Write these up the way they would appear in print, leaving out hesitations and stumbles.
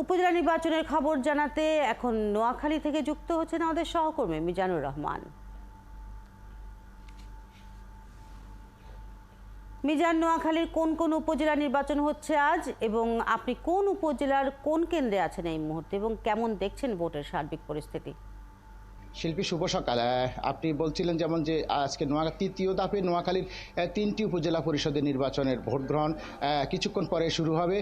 উপজেলা নির্বাচনের খবর জানাতে এখন নোয়াখালী থেকে যুক্ত হচ্ছেন আমাদের সহকর্মী মিজানুর রহমান। মিজান, নোয়াখালীর কোন কোন উপজেলা নির্বাচন হচ্ছে আজ এবং আপনি কোন উপজেলার কোন কেন্দ্রে আছেন এই মুহূর্তে এবং কেমন দেখছেন ভোটের সার্বিক পরিস্থিতি? শিল্পী, শুভ সকাল। আপনি বলছিলেন যেমন যে আজকে তৃতীয় ধাপে নোয়াখালীর 3টি উপজেলা পরিষদের নির্বাচনের ভোট গ্রহণ কিছুক্ষণ পরে শুরু হবে।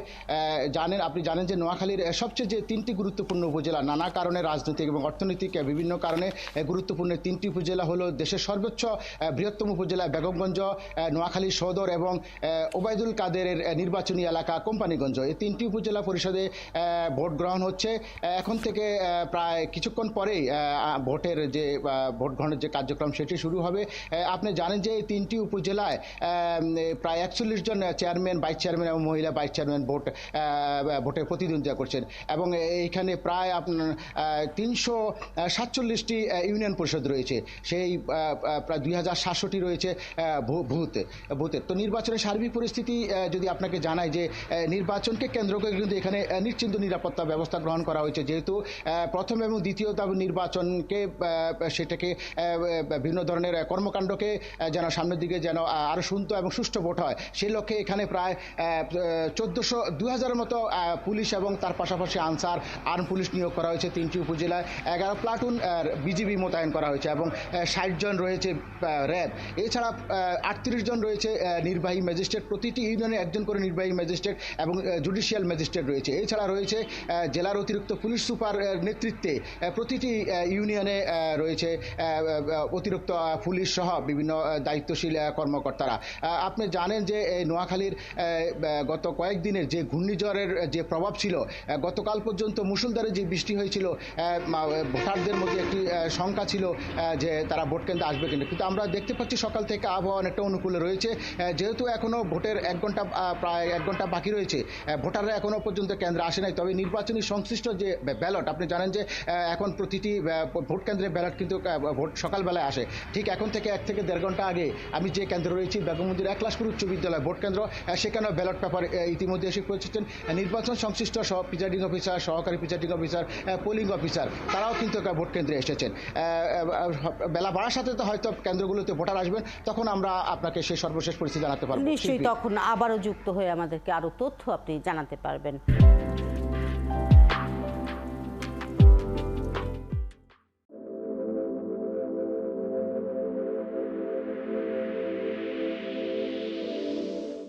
আপনি জানেন যে নোয়াখালীর সবচেয়ে যে 3টি গুরুত্বপূর্ণ উপজেলা, নানা কারণে রাজনৈতিক এবং অর্থনৈতিক বিভিন্ন কারণে গুরুত্বপূর্ণ 3টি উপজেলা হলো দেশের সর্বোচ্চ বৃহত্তম উপজেলা বেগমগঞ্জ, নোয়াখালী সদর এবং ওবায়দুল কাদেরের নির্বাচনী এলাকা কোম্পানিগঞ্জ। এই 3টি উপজেলা পরিষদে ভোট গ্রহণ হচ্ছে। এখন থেকে প্রায় কিছুক্ষণ পরেই ভোটের যে ভোট গ্রহণের যে কার্যক্রম সেটি শুরু হবে। আপনি জানেন যে এই 3টি উপজেলায় প্রায় 41 জন চেয়ারম্যান, ভাইস চেয়ারম্যান এবং মহিলা ভাইস চেয়ারম্যান ভোটে প্রতিদ্বন্দ্বিতা করছেন এবং এইখানে প্রায় আপনার 347টি ইউনিয়ন পরিষদ রয়েছে, সেই প্রায় 2700টি রয়েছে বুথের। তো নির্বাচনের সার্বিক পরিস্থিতি যদি আপনাকে জানাই যে নির্বাচনকে কেন্দ্র করে কিন্তু এখানে নিশ্চিন্ত নিরাপত্তা ব্যবস্থা গ্রহণ করা হয়েছে, যেহেতু প্রথম এবং দ্বিতীয় ধাপের নির্বাচনকে সেটাকে বিভিন্ন ধরনের কর্মকাণ্ডকে যেন সামনের দিকে যেন আরও সুন্দর এবং সুষ্ঠু ভোট হয়, সেই লক্ষ্যে এখানে প্রায় 2000-এর মতো পুলিশ এবং তার পাশাপাশি আর্ম পুলিশ নিয়োগ করা হয়েছে। 3টি উপজেলায় 11 প্লাটুন বিজিবি মোতায়েন করা হয়েছে এবং 60 জন রয়েছে র্যাব। এছাড়া 38 জন রয়েছে নির্বাহী ম্যাজিস্ট্রেট, প্রতিটি ইউনিয়নে একজন করে নির্বাহী ম্যাজিস্ট্রেট এবং জুডিশিয়াল ম্যাজিস্ট্রেট রয়েছে। এছাড়া রয়েছে জেলার অতিরিক্ত পুলিশ সুপার নেতৃত্বে প্রতিটি ইউনিয়নে রয়েছে অতিরিক্ত পুলিশ সহ বিভিন্ন দায়িত্বশীল কর্মকর্তারা। আপনি জানেন যে এই নোয়াখালীর গত কয়েকদিনের যে ঘূর্ণিঝড়ের যে প্রভাব ছিল, গতকাল পর্যন্ত মুষলধারে যে বৃষ্টি হয়েছিল, ভোটারদের মধ্যে একটি শঙ্কা ছিল যে তারা ভোট কেন্দ্রে আসবে কিনা, কিন্তু আমরা দেখতে পাচ্ছি সকাল থেকে আবহাওয়া অনেকটা অনুকূলে রয়েছে। যেহেতু এখনও ভোটের প্রায় 1 ঘন্টা বাকি রয়েছে, ভোটাররা এখনও পর্যন্ত কেন্দ্রে আসে নাই। তবে নির্বাচনী সংশ্লিষ্ট যে ব্যালট, আপনি জানেন যে এখন প্রতিটি ভোট কেন্দ্রে ব্যালট কিন্তু ভোট সকালবেলায় আসে। ঠিক এখন থেকে 1 থেকে 1.5 ঘন্টা আগে আমি যে কেন্দ্রে রয়েছি, বেগমগঞ্জের একলাশপুর উচ্চ বিদ্যালয় ভোট কেন্দ্র, সেখানেও ব্যালট পেপার ইতিমধ্যে এসে পৌঁছেছেন। নির্বাচন সংশ্লিষ্ট প্রিজাইডিং অফিসার, সহকারী প্রিজাইডিং অফিসার, পোলিং অফিসার, তারাও কিন্তু ভোট কেন্দ্রে এসেছেন। বেলা বাড়ার সাথে তো হয়তো কেন্দ্রগুলোতে ভোটার আসবেন, তখন আমরা আপনাকে সেই সর্বশেষ পরিস্থিতি জানাতে পারবো। নিশ্চয়ই তখন আবারও যুক্ত হয়ে আমাদেরকে আরও তথ্য আপনি জানাতে পারবেন।